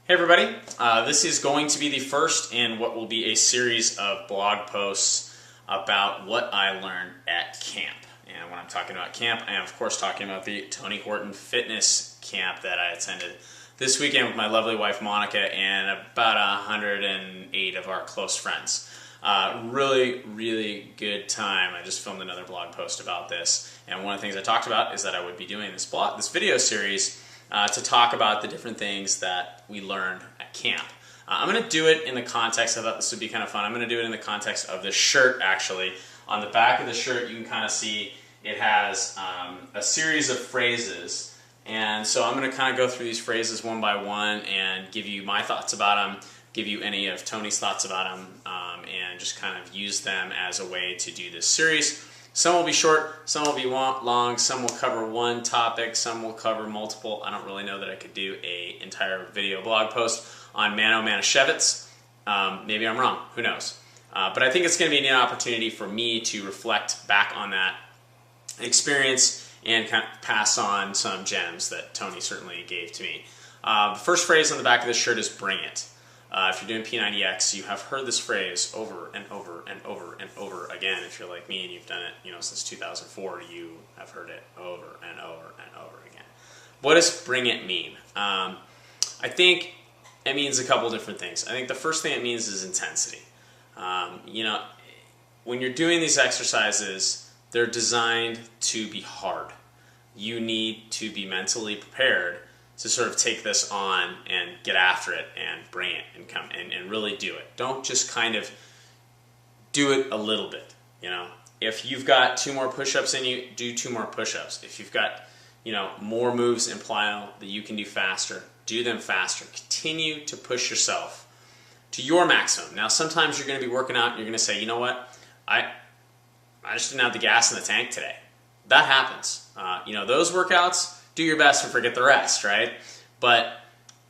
Hey everybody, this is going to be the first in what will be a series of blog posts about what I learned at camp. And when I'm talking about camp, I am of course talking about the Tony Horton Fitness Camp that I attended this weekend with my lovely wife Monica and about 108 of our close friends. Really good time. I just filmed another blog post about this, and one of the things I talked about is that I would be doing this video series to talk about the different things that we learned at camp. I'm going to do it in the context, I thought this would be kind of fun, I'm going to do it in the context of this shirt actually. On the back of the shirt you can kind of see it has a series of phrases, and so I'm going to kind of go through these phrases one by one and give you my thoughts about them, give you any of Tony's thoughts about them, and just kind of use them as a way to do this series. Some will be short, some will be long, some will cover one topic, some will cover multiple. I don't really know that I could do an entire video blog post on Mano Manischewitz. Maybe I'm wrong, who knows. But I think it's going to be an opportunity for me to reflect back on that experience and kind of pass on some gems that Tony certainly gave to me. The first phrase on the back of this shirt is "bring it." If you're doing P90X, you have heard this phrase over and over and over and over again. If you're like me and you've done it, since 2004, you have heard it over and over and over again. What does "bring it" mean? I think it means a couple different things. I think the first thing it means is intensity. When you're doing these exercises, they're designed to be hard. You need to be mentally prepared to sort of take this on and get after it and bring it and come and really do it. Don't just kind of do it a little bit. If you've got 2 more push-ups in you, do 2 more push-ups. If you've got more moves in plyo that you can do faster, do them faster. Continue to push yourself to your maximum. Now sometimes you're going to be working out and you're going to say, you know what, I just didn't have the gas in the tank today. That happens. Those workouts, do your best and forget the rest, right? But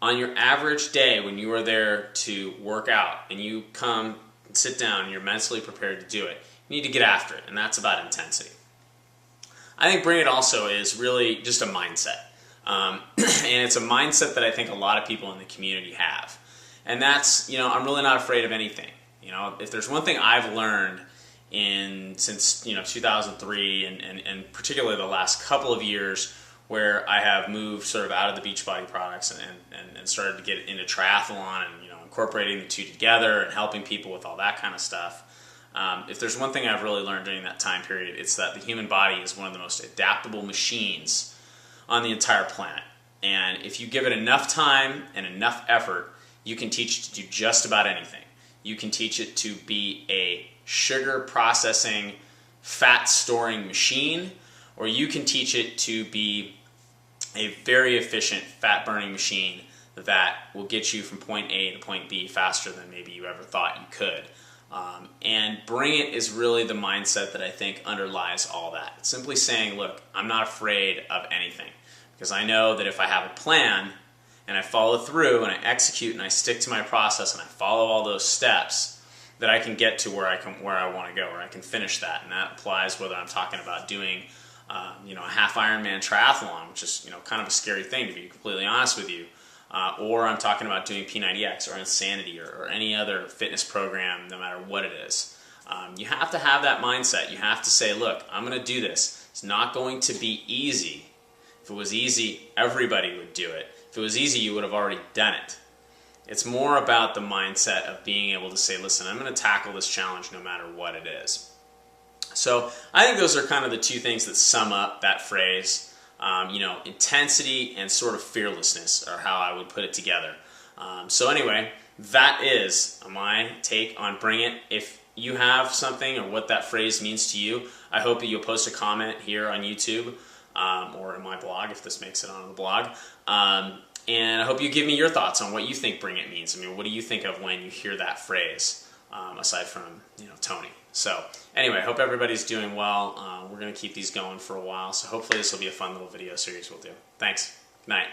on your average day when you are there to work out and you come and sit down and you're mentally prepared to do it, you need to get after it, and that's about intensity. I think "bring it" also is really just a mindset. And it's a mindset that I think a lot of people in the community have. And that's, I'm really not afraid of anything. If there's one thing I've learned since 2003 and particularly the last couple of years, where I have moved sort of out of the Beachbody products and started to get into triathlon and incorporating the two together and helping people with all that kind of stuff. If there's one thing I've really learned during that time period, it's that the human body is one of the most adaptable machines on the entire planet. And if you give it enough time and enough effort, you can teach it to do just about anything. You can teach it to be a sugar processing, fat storing machine, or you can teach it to be a very efficient fat burning machine that will get you from point A to point B faster than maybe you ever thought you could. And "bring it" is really the mindset that I think underlies all that. It's simply saying, look, I'm not afraid of anything, because I know that if I have a plan and I follow through and I execute and I stick to my process and I follow all those steps, that I can get to where I want to go, where I can finish that. And that applies whether I'm talking about doing a half Ironman triathlon, which is kind of a scary thing, to be completely honest with you, or I'm talking about doing P90X or Insanity or any other fitness program, no matter what it is. You have to have that mindset. You have to say, look, I'm going to do this. It's not going to be easy. If it was easy, everybody would do it. If it was easy, you would have already done it. It's more about the mindset of being able to say, listen, I'm going to tackle this challenge no matter what it is. So I think those are kind of the 2 things that sum up that phrase. Intensity and sort of fearlessness are how I would put it together. So anyway, that is my take on "bring it." If you have something or what that phrase means to you, I hope that you'll post a comment here on YouTube or in my blog if this makes it on the blog. And I hope you give me your thoughts on what you think "bring it" means. What do you think of when you hear that phrase, aside from Tony? So anyway, I hope everybody's doing well. We're going to keep these going for a while, so hopefully this will be a fun little video series we'll do. Thanks. Good night.